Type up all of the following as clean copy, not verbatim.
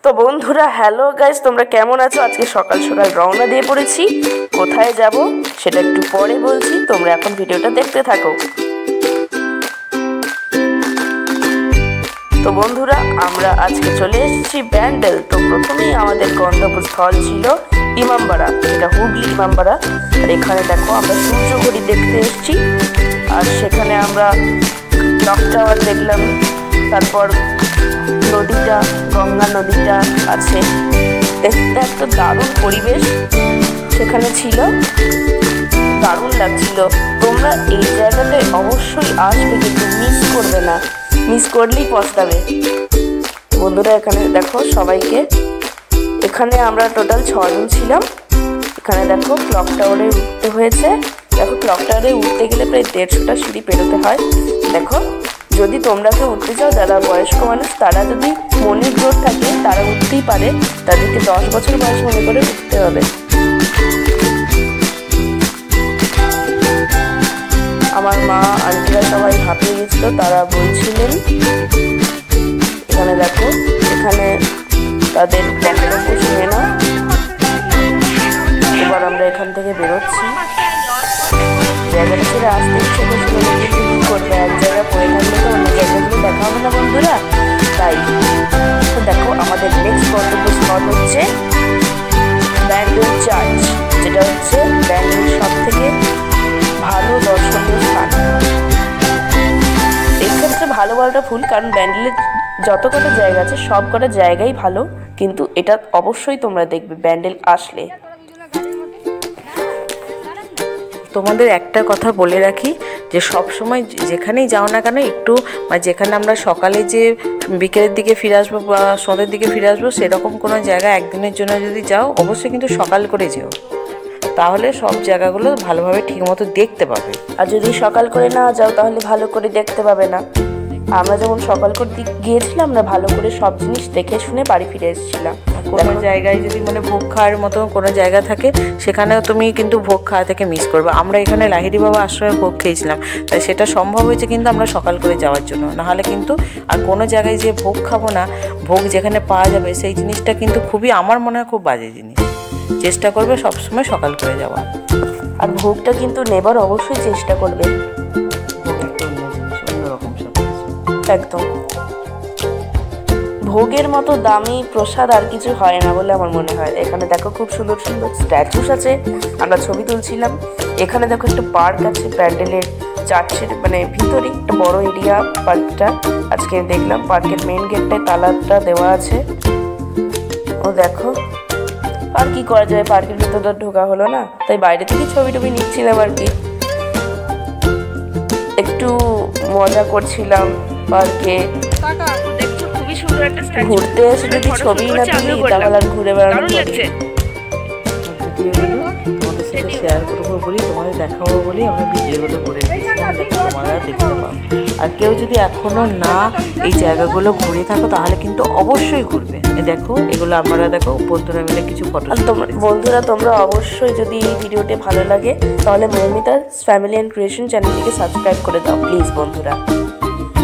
তো বন্ধুরা hello guys, তোমরা কেমন আছো? আজকে সকাল সকাল রওনা দিয়ে পড়েছি। কোথায় যাব সেটা একটু পরে বলছি, তোমরা এখন ভিডিওটা দেখতে থাকো। তো বন্ধুরা আমরা আজকে চলে এসেছি ব্যান্ডেল। তো প্রথমেই আমাদের গন্তব্যস্থল ছিল ইমামবাড়া, এটা হুগলি ইমামবাড়া। আর এখানে দেখো আমরা সূর্য ঘড়ি দেখতে এসেছি, আর সেখানে আমরা ক্লক টাওয়ার দেখলাম, তারপর নদীটা, গঙ্গা নদীটা আছে। দেখতে একটা দারুণ পরিবেশ সেখানে ছিল, দারুণ লাগছিল। তোমরা এই জায়গাটায় অবশ্যই আসবে, কিন্তু মিস করবে না, মিস করলেই পস্তাবে। বন্ধুরা এখানে দেখো সবাইকে, এখানে আমরা টোটাল 6 জন ছিলাম। এখানে দেখো ক্লক টাওয়ারে উঠতে হয়েছে। দেখো ক্লক টাওয়ারে উঠতে গেলে প্রায় 150টা সিঁড়ি পেরোতে হয়। দেখো যদি তোমরা কেউ উঠতে চাও, যারা বয়স্ক মানুষ, তারা যদি মনের জোর থাকে তারা উঠতেই পারে, তাদেরকে 10 বছর বয়স মনে করে উঠতে হবে। আমার মা আন্টিরা সবাই হাঁপিয়ে গেছিল, তারা বলছিলেন। এখানে দেখো, এখানে তাদের বক্তব্য শুনে না। এবার আমরা এখান থেকে বেরোচ্ছি। জায়গাটা ছেড়ে আসতে ইচ্ছে করছিল, কিন্তু কি করবে, এক জায়গায় পড়ে থাকলে তো অন্য জায়গাগুলো দেখা হবে না বন্ধুরা। তাই তো দেখো আমাদের নেক্সট গন্তব্যস্থল হচ্ছে ব্যান্ডেল চার্চ, যেটা হচ্ছে ব্যান্ডেলের সব থেকে ভালো দর্শনীয় স্থান। এক্ষেত্রে ভালো বলাটা ভুল, কারণ ব্যান্ডেলের যত কটা জায়গা আছে সব কটা জায়গাই ভালো, কিন্তু এটা অবশ্যই তোমরা দেখবে ব্যান্ডেল আসলে। তোমাদের একটা কথা বলে রাখি, যে সব সময় যেখানেই যাও না কেন, একটু যেখানে আমরা সকালে যে বিকেলের দিকে ফিরে আসবো বা সন্ধ্যের দিকে ফিরে আসবো, সেরকম কোনো জায়গা একদিনের জন্য যদি যাও, অবশ্যই কিন্তু সকাল করে যেও, তাহলে সব জায়গাগুলো ভালোভাবে ঠিকমতো দেখতে পাবে। আর যদি সকাল করে না যাও তাহলে ভালো করে দেখতে পাবে না। আমরা যেমন সকাল করে গিয়েছিলাম, আমরা ভালো করে সব জিনিস দেখে শুনে বাড়ি ফিরে এসেছিলাম। কোনো জায়গায় যদি ভোগ খাওয়ার মতো কোনো জায়গা থাকে, সেখানেও তুমি কিন্তু ভোগ খাওয়া থেকে মিস করবে। আমরা এখানে লাহিড়ী বাবা আশ্রমে ভোগ খেয়েছিলাম, তাই সেটা সম্ভব হয়েছে কিন্তু আমরা সকাল করে যাওয়ার জন্য। নাহলে কিন্তু আর কোনো জায়গায় যে ভোগ খাবো না, ভোগ যেখানে পাওয়া যাবে সেই জিনিসটা কিন্তু খুবই, আমার মনে হয় খুব বাজে জিনিস। চেষ্টা করবে সবসময় সকাল করে যাওয়া, আর ভোগটা কিন্তু নেবার অবশ্যই চেষ্টা করবে। একদম ভোগের মতো দামি প্রসাদ আর কিছু হয় না বলে আমার মনে হয়। এখানে দেখো খুব সুন্দর সুন্দর স্ট্যাচুস আছে, আমরা ছবি তুলছিলাম। এখানে দেখো একটা পার্ক আছে প্যান্ডেলের চার্চের ভিতরে, একটা বড় এরিয়া পার্কটা। আজকে দেখলাম পার্কের মেইন গেটটায় তালাটা দেওয়া আছে। ও দেখো, আর কি করা যায়, পার্কের ভিতর তো ঢোকা হলো না, তাই বাইরে থেকে ছবি টবি নিচ্ছিলাম আর কি, একটু মজা করছিলাম পার্কে। ঘুরতে এসে যদি ছবি না তুলি তাহলে আর ঘুরে বেড়ানো শেয়ার করবো বলি, তোমাদের দেখাবো বলি আমরা ভিডিওগুলো করে তোমরা দেখতে পাও। আর কেউ যদি এখনো না এই জায়গাগুলো ঘুরে থাকো, তাহলে কিন্তু অবশ্যই ঘুরবে। দেখো এগুলো আমরা দেখো বন্ধুরা মিলে কিছু ফটো। বন্ধুরা তোমরা অবশ্যই, যদি এই ভিডিওটি ভালো লাগে তাহলে মৌমিতাস ফ্যামিলি অ্যান্ড ক্রিয়েশন চ্যানেলটিকে সাবস্ক্রাইব করে দাও প্লিজ বন্ধুরা,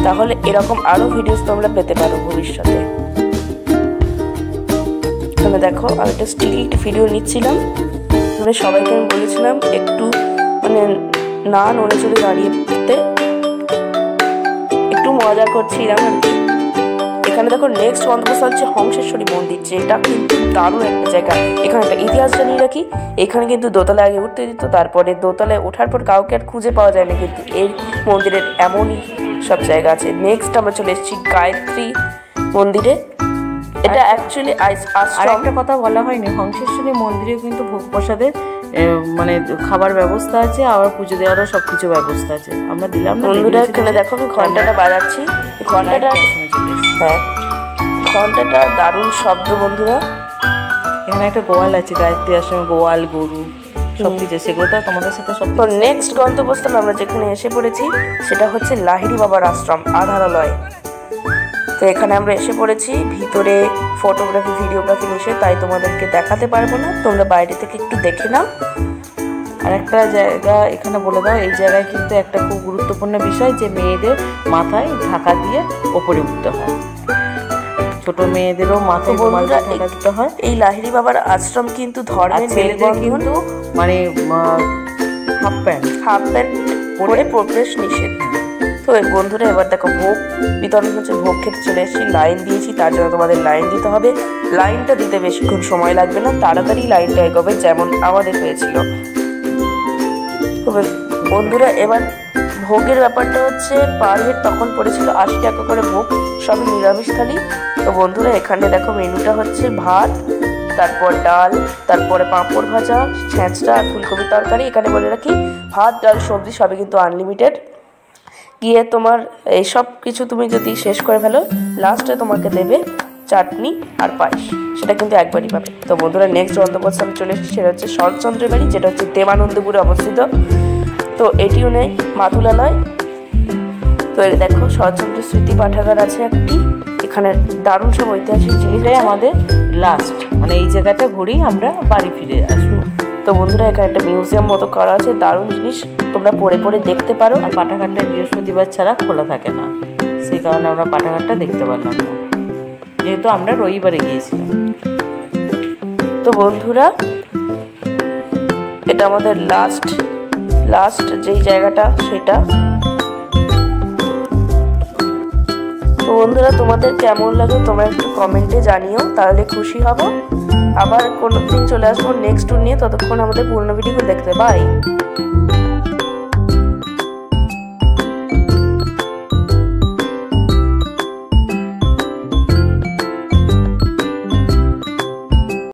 তাহলে এরকম আরো ভিডিওস তোমরা পেতে পারো ভবিষ্যতে। তোমরা দেখো আমি একটা স্টিল ভিডিও নিচ্ছিলাম, সবাইকে আমি বলেছিলাম একটু না নড়ে চড়ে দাঁড়িয়ে পড়তে, একটু মজা করছিলাম আর কি। এখানে দেখো নেক্সট গন্তব্যস্থল হচ্ছে হংসেশ্বরী মন্দির, যেটা কিন্তু দারুণ একটা জায়গা। এখানে একটা ইতিহাস জানিয়ে রাখি, এখানে কিন্তু দোতলায় আগে উঠতে দিত, তারপরে দোতলায় ওঠার পর কাউকে আর খুঁজে পাওয়া যায় না, কিন্তু এই মন্দিরের এমনই সব জায়গা আছে। নেক্সট আমরা চলে এসেছি গায়ত্রী মন্দিরে। এটা অ্যাকচুয়ালি আর একটা কথা বলা হয়নি, হংসেশ্বরী মন্দিরেও কিন্তু ভোগ প্রসাদের খাবার ব্যবস্থা আছে, আবার পুজো দেওয়ারও সবকিছু ব্যবস্থা আছে। আমরা দিলাম না বন্ধুরা। এখানে দেখো আমি ঘন্টাটা বাজাচ্ছি, ঘন্টাটা, হ্যাঁ ঘন্টাটা দারুণ শব্দ বন্ধুরা। এখানে একটা গোয়াল আছে, গায়ত্রী আশ্রমে গোয়াল গরু সবকিছু, সেগুলো তো তোমাদের সাথে সব। তো নেক্সট গন্তব্যস্থল আমরা যেখানে এসে পড়েছি সেটা হচ্ছে লাহিড়ী বাবার আশ্রম আধারালয়। তো এখানে আমরা এসে পড়েছি, ভিতরে ফটোগ্রাফি ভিডিওগ্রাফি নিষেধ, তাই তোমাদেরকে দেখাতে পারবো না, তোমরা বাইরে থেকে একটু দেখে নাও। আর একটা জায়গা এখানে বলে দাও, এই জায়গায় কিন্তু একটা খুব গুরুত্বপূর্ণ বিষয়, যে মেয়েদের মাথায় ঢাকা দিয়ে ওপরে উঠতে হয়। ছোট মেয়েদেরও মাথায় রুমাল ঢাকা দিতে হয়। এই লাহিড়ী বাবার আশ্রম কিন্তু ধর্মের ছেলেদের কিন্তু মানে হাফ প্যান্ট পরে প্রবেশ নিষেধ। তো বন্ধুরা এবার দেখো ভোগ বিতরণ হচ্ছে, ভোগ খেতে চলে এসেছি, লাইন দিয়েছি, তার জন্য তোমাদের লাইন দিতে হবে। লাইনটা দিতে বেশিক্ষণ সময় লাগবে না, তাড়াতাড়ি লাইনটা এগোবে, যেমন আমাদের হয়েছিল। তবে বন্ধুরা এবার ভোগের ব্যাপারটা হচ্ছে পার হেড তখন পড়েছিল 80 টাকা করে ভোগ, সবই নিরামিষ থালি। তো বন্ধুরা এখানে দেখো মেনুটা হচ্ছে ভাত, তারপর ডাল, তারপরে পাঁপড় ভাজা, ছ্যাঁচড়া আর ফুলকপি তরকারি। এখানে বলে রাখি ভাত ডাল সবজি সবই কিন্তু আনলিমিটেড। গিয়ে তোমার এইসব কিছু তুমি যদি শেষ করে ফেলো, লাস্টে তোমাকে দেবে চাটনি আর পায়েস, সেটা কিন্তু একবারই পাবে। তো বন্ধুরা নেক্সট গন্তব্যস্থানে চলে এসেছি, সেটা হচ্ছে শরৎচন্দ্রের বাড়ি, যেটা হচ্ছে দেবানন্দপুরে অবস্থিত। তো এটিও নেই মাতুলালয়। তো দেখো শরৎচন্দ্রের স্মৃতি পাঠাগার আছে একটি, এখানে দারুণ সব ঐতিহাসিক জিনিসটাই আমাদের লাস্ট, মানে এই জায়গাটা ঘুরেই আমরা বাড়ি ফিরে আসবো। তো বন্ধুরা এখানে একটা মিউজিয়াম মতো করা আছে, দারুণ জিনিস, তোমরা পড়ে পড়ে দেখতে পারো। আর পাঠাগারটা বৃহস্পতিবার ছাড়া খোলা থাকে না, সেই কারণে আমরা পাঠাগারটা দেখতে পারলাম না, যেহেতু আমরা রবিবারে গিয়েছিলাম। তো বন্ধুরা এটা আমাদের লাস্ট যেই জায়গাটা সেটা। তো বন্ধুরা তোমাদের কেমন লাগে তোমরা একটু কমেন্টে জানিও, তাহলে খুশি হব। আবার কোনো দিন চলে আসবো নেক্সট ট্যুর নিয়ে, ততক্ষণ আমাদের পুরনো ভিডিও দেখতে। বাই।